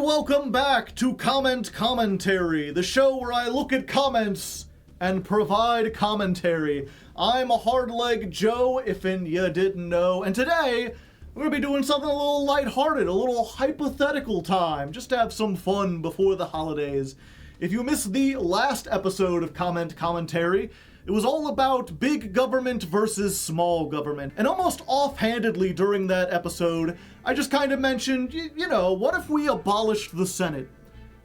welcome back to Comment Commentary, the show where I look at comments and provide commentary. I'm a Hardleg Joe, if you didn't know, and today we're going to be doing something a little lighthearted, a little hypothetical time, just to have some fun before the holidays. If you missed the last episode of Comment Commentary, it was all about big government versus small government. And almost offhandedly during that episode, I just kind of mentioned, you know, what if we abolished the Senate?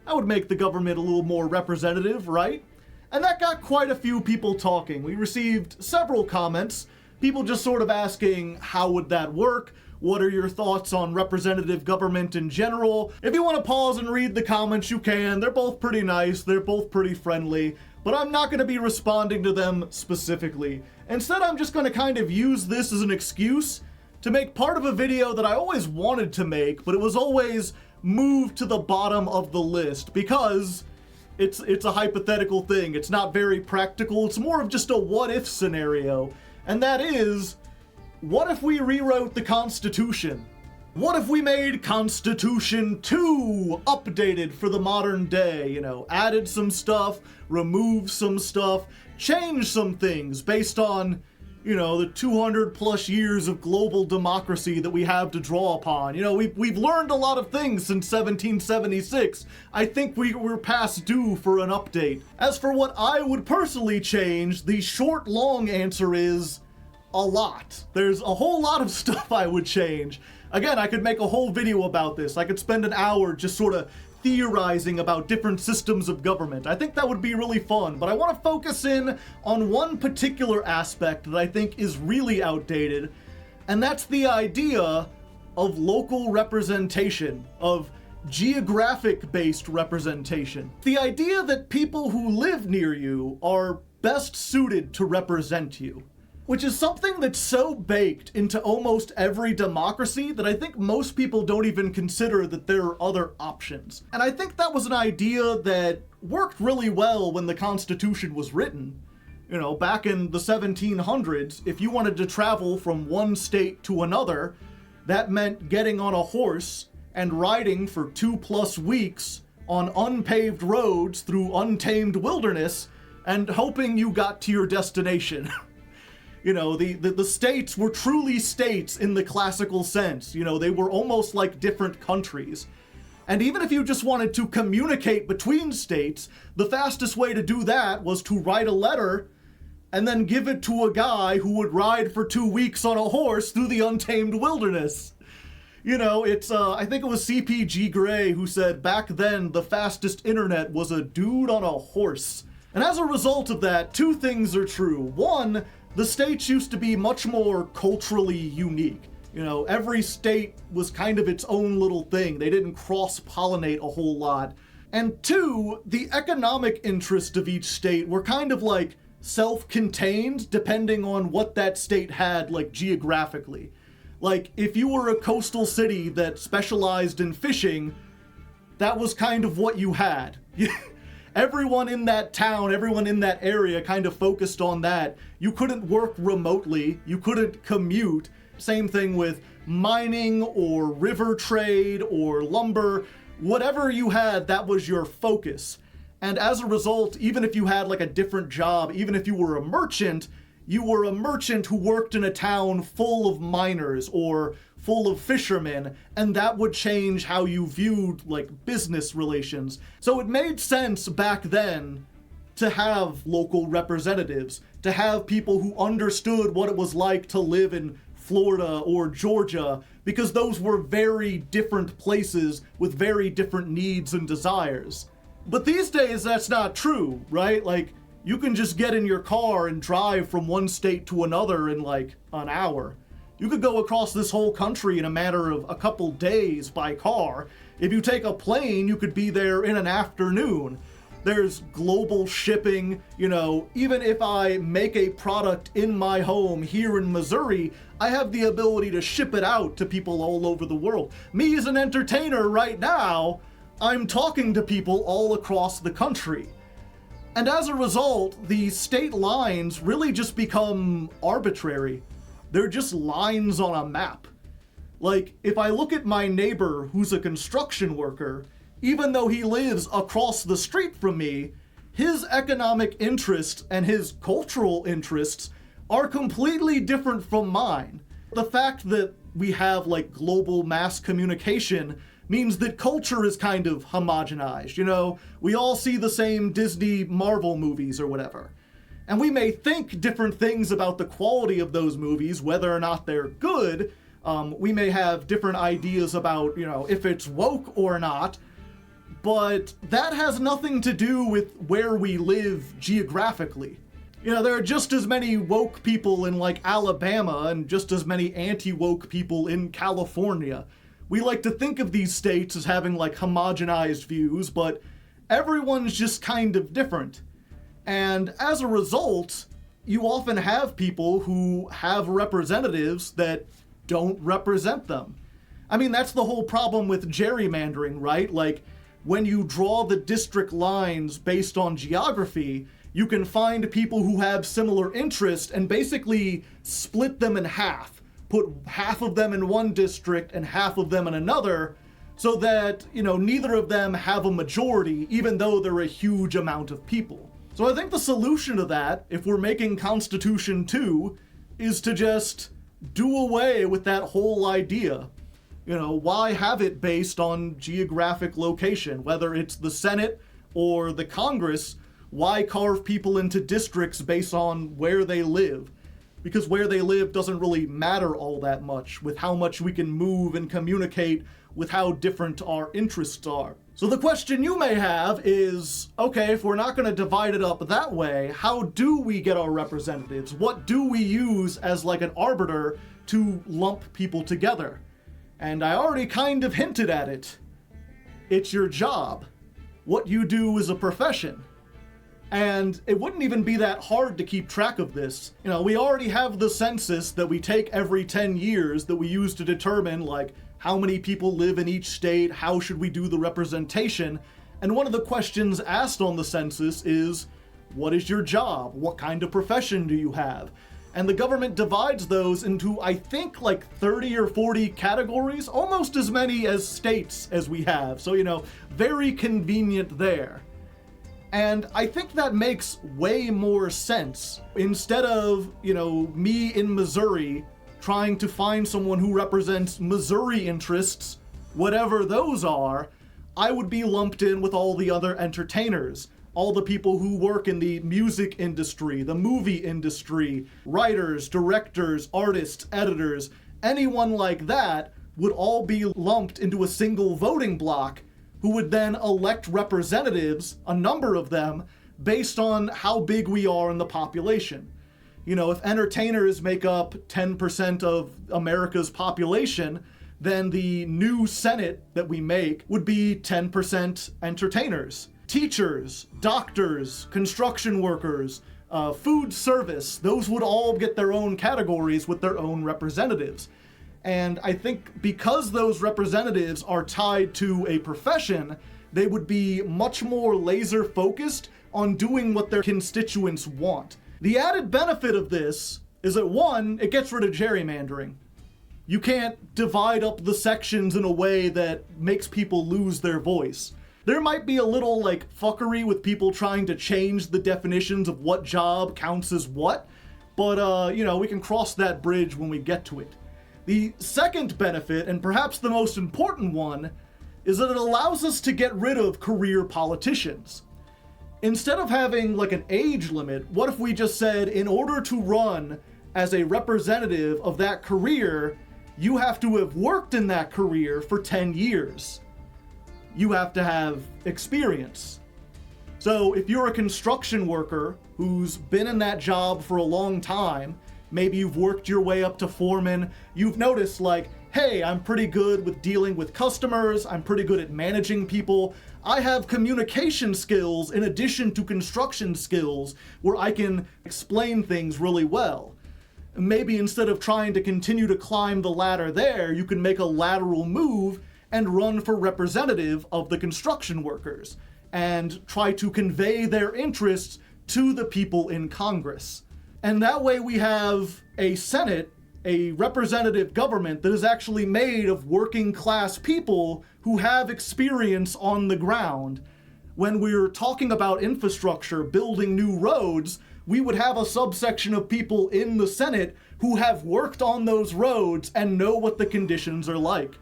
That would make the government a little more representative, right? And that got quite a few people talking. We received several comments, people just sort of asking, how would that work? What are your thoughts on representative government in general? If you want to pause and read the comments, you can. They're both pretty nice. They're both pretty friendly. But I'm not going to be responding to them specifically. Instead, I'm just going to kind of use this as an excuse to make part of a video that I always wanted to make, but it was always moved to the bottom of the list because it's a hypothetical thing. It's not very practical. It's more of just a what-if scenario. And that is, what if we rewrote the Constitution? What if we made Constitution 2 updated for the modern day? You know, added some stuff, removed some stuff, changed some things based on, you know, the 200 plus years of global democracy that we have to draw upon. You know, we've learned a lot of things since 1776. I think we're past due for an update. As for what I would personally change, the short, long answer is a lot. There's a whole lot of stuff I would change. Again, I could make a whole video about this. I could spend an hour just sort of theorizing about different systems of government. I think that would be really fun, but I want to focus in on one particular aspect that I think is really outdated, and that's the idea of local representation, of geographic-based representation. The idea that people who live near you are best suited to represent you. Which is something that's so baked into almost every democracy that I think most people don't even consider that there are other options. And I think that was an idea that worked really well when the Constitution was written. You know, back in the 1700s, if you wanted to travel from one state to another, that meant getting on a horse and riding for 2+ weeks on unpaved roads through untamed wilderness and hoping you got to your destination. You know, the states were truly states in the classical sense. You know, they were almost like different countries. And even if you just wanted to communicate between states, the fastest way to do that was to write a letter and then give it to a guy who would ride for 2 weeks on a horse through the untamed wilderness. You know, it's, I think it was CPG Gray who said back then the fastest internet was a dude on a horse. And as a result of that, two things are true. One, the states used to be much more culturally unique. You know, every state was kind of its own little thing. They didn't cross-pollinate a whole lot. And two, the economic interests of each state were kind of like self-contained depending on what that state had, like geographically. Like, if you were a coastal city that specialized in fishing, that was kind of what you had. Everyone in that town, everyone in that area kind of focused on that. You couldn't work remotely, you couldn't commute. Same thing with mining or river trade or lumber. Whatever you had, that was your focus. And as a result, even if you had like a different job, even if you were a merchant, you were a merchant who worked in a town full of miners or full of fishermen, and that would change how you viewed like business relations. So it made sense back then to have local representatives, to have people who understood what it was like to live in Florida or Georgia, because those were very different places with very different needs and desires. But these days that's not true, right? Like, you can just get in your car and drive from one state to another in like an hour. You could go across this whole country in a matter of a couple days by car. If you take a plane, you could be there in an afternoon. There's global shipping. You know, even if I make a product in my home here in Missouri, I have the ability to ship it out to people all over the world. Me as an entertainer right now, I'm talking to people all across the country. And as a result, the state lines really just become arbitrary. They're just lines on a map. Like, if I look at my neighbor who's a construction worker, even though he lives across the street from me, his economic interests and his cultural interests are completely different from mine. The fact that we have like global mass communication means that culture is kind of homogenized. You know, we all see the same Disney Marvel movies or whatever. And we may think different things about the quality of those movies, whether or not they're good. We may have different ideas about, you know, if it's woke or not. But that has nothing to do with where we live geographically. You know, there are just as many woke people in like Alabama and just as many anti-woke people in California. We like to think of these states as having like homogenized views, but everyone's just kind of different. And as a result, you often have people who have representatives that don't represent them. I mean, that's the whole problem with gerrymandering, right? Like, when you draw the district lines based on geography, you can find people who have similar interests and basically split them in half. Put half of them in one district and half of them in another, so that, you know, neither of them have a majority, even though they're a huge amount of people. So I think the solution to that, if we're making Constitution 2, is to just do away with that whole idea. You know, why have it based on geographic location? Whether it's the Senate or the Congress, why carve people into districts based on where they live? Because where they live doesn't really matter all that much with how much we can move and communicate with how different our interests are. So the question you may have is, okay, if we're not going to divide it up that way, how do we get our representatives? What do we use as like an arbiter to lump people together? And I already kind of hinted at it. It's your job. What you do is a profession. And it wouldn't even be that hard to keep track of this. You know, we already have the census that we take every 10 years that we use to determine, like, how many people live in each state, how should we do the representation. And one of the questions asked on the census is, what is your job? What kind of profession do you have? And the government divides those into, I think, like 30 or 40 categories, almost as many as states as we have. So, you know, very convenient there. And I think that makes way more sense. Instead of, you know, me in Missouri trying to find someone who represents Missouri interests, whatever those are, I would be lumped in with all the other entertainers. All the people who work in the music industry, the movie industry, writers, directors, artists, editors, anyone like that would all be lumped into a single voting block who would then elect representatives, a number of them, based on how big we are in the population. You know, if entertainers make up 10% of America's population, then the new Senate that we make would be 10% entertainers. Teachers, doctors, construction workers, food service, those would all get their own categories with their own representatives. And I think because those representatives are tied to a profession, they would be much more laser focused on doing what their constituents want. The added benefit of this is that, one, it gets rid of gerrymandering. You can't divide up the sections in a way that makes people lose their voice. There might be a little like fuckery with people trying to change the definitions of what job counts as what, but you know, we can cross that bridge when we get to it. The second benefit, and perhaps the most important one, is that it allows us to get rid of career politicians. Instead of having like an age limit, what if we just said, in order to run as a representative of that career, you have to have worked in that career for 10 years. You have to have experience. So if you're a construction worker who's been in that job for a long time, maybe you've worked your way up to foreman, you've noticed like, hey, I'm pretty good with dealing with customers, I'm pretty good at managing people, I have communication skills in addition to construction skills where I can explain things really well. Maybe instead of trying to continue to climb the ladder there, you can make a lateral move and run for representative of the construction workers and try to convey their interests to the people in Congress. And that way we have a Senate a representative government that is actually made of working class people who have experience on the ground. When we're talking about infrastructure, building new roads, we would have a subsection of people in the Senate who have worked on those roads and know what the conditions are like.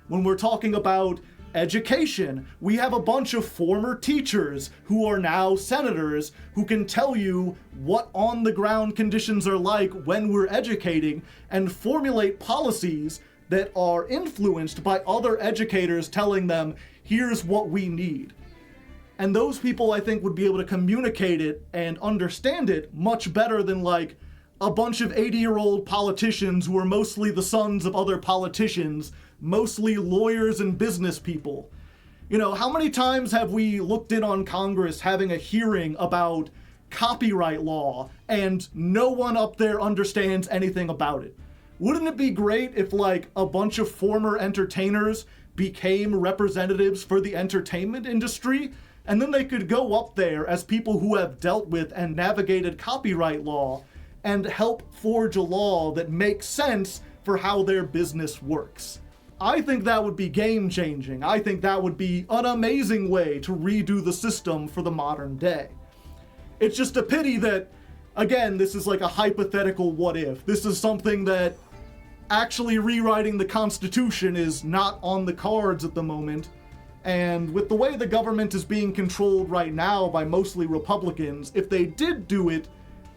When we're talking about education, we have a bunch of former teachers who are now senators who can tell you what on the ground conditions are like when we're educating and formulate policies that are influenced by other educators telling them, here's what we need. And those people, I think, would be able to communicate it and understand it much better than like a bunch of 80-year-old politicians who are mostly the sons of other politicians, mostly lawyers and business people. You know, how many times have we looked in on Congress having a hearing about copyright law and no one up there understands anything about it? Wouldn't it be great if like a bunch of former entertainers became representatives for the entertainment industry? And then they could go up there as people who have dealt with and navigated copyright law and help forge a law that makes sense for how their business works. I think that would be game-changing. I think that would be an amazing way to redo the system for the modern day. It's just a pity that, again, this is like a hypothetical what if. This is something that actually rewriting the Constitution is not on the cards at the moment. And with the way the government is being controlled right now by mostly Republicans, if they did do it,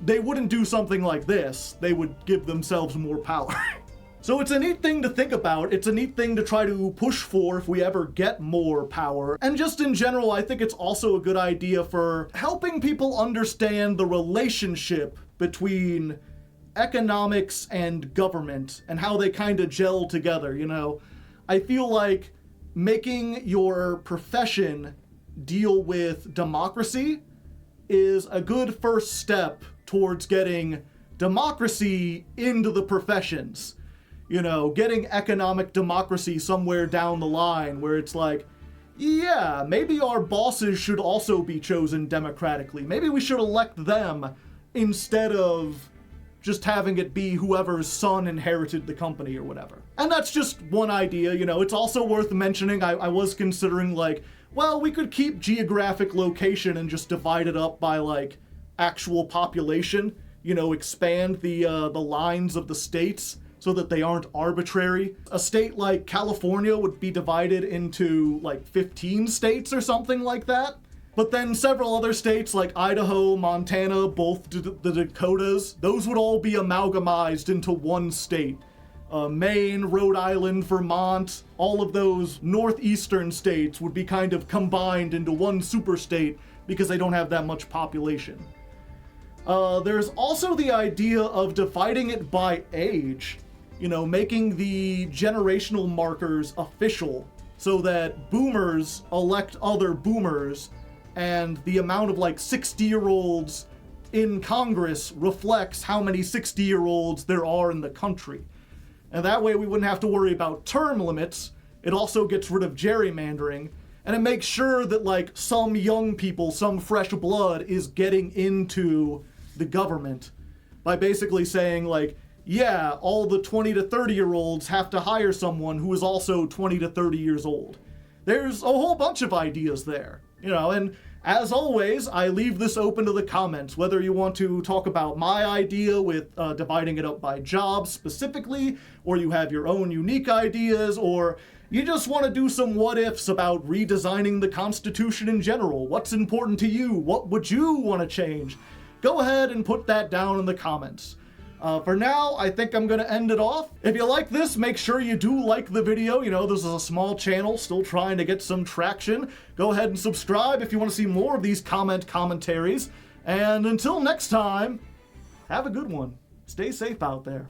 they wouldn't do something like this. They would give themselves more power. So it's a neat thing to think about. It's a neat thing to try to push for if we ever get more power. And just in general, I think it's also a good idea for helping people understand the relationship between economics and government and how they kind of gel together, you know? I feel like making your profession deal with democracy is a good first step towards getting democracy into the professions. You know, getting economic democracy somewhere down the line where it's like, yeah, maybe our bosses should also be chosen democratically. Maybe we should elect them instead of just having it be whoever's son inherited the company or whatever. And that's just one idea, you know. It's also worth mentioning, I was considering like, well, we could keep geographic location and just divide it up by like actual population, you know, expand the lines of the states so that they aren't arbitrary. A state like California would be divided into like 15 states or something like that. But then several other states like Idaho, Montana, both the Dakotas, those would all be amalgamized into one state. Maine, Rhode Island, Vermont, all of those northeastern states would be kind of combined into one super state because they don't have that much population. There's also the idea of dividing it by age, you know, making the generational markers official so that boomers elect other boomers and the amount of like 60-year-olds in Congress reflects how many 60-year-olds there are in the country. And that way we wouldn't have to worry about term limits. It also gets rid of gerrymandering, and it makes sure that like some young people, some fresh blood is getting into the government by basically saying like, yeah, all the 20 to 30-year-olds have to hire someone who is also 20 to 30 years old. There's a whole bunch of ideas there, you know, and as always, I leave this open to the comments, whether you want to talk about my idea with dividing it up by jobs specifically, or you have your own unique ideas, or you just want to do some what-ifs about redesigning the Constitution in general. What's important to you? What would you want to change? Go ahead and put that down in the comments. For now, I think I'm going to end it off. If you like this, make sure you do like the video. You know, this is a small channel, still trying to get some traction. Go ahead and subscribe if you want to see more of these commentaries. And until next time, have a good one. Stay safe out there.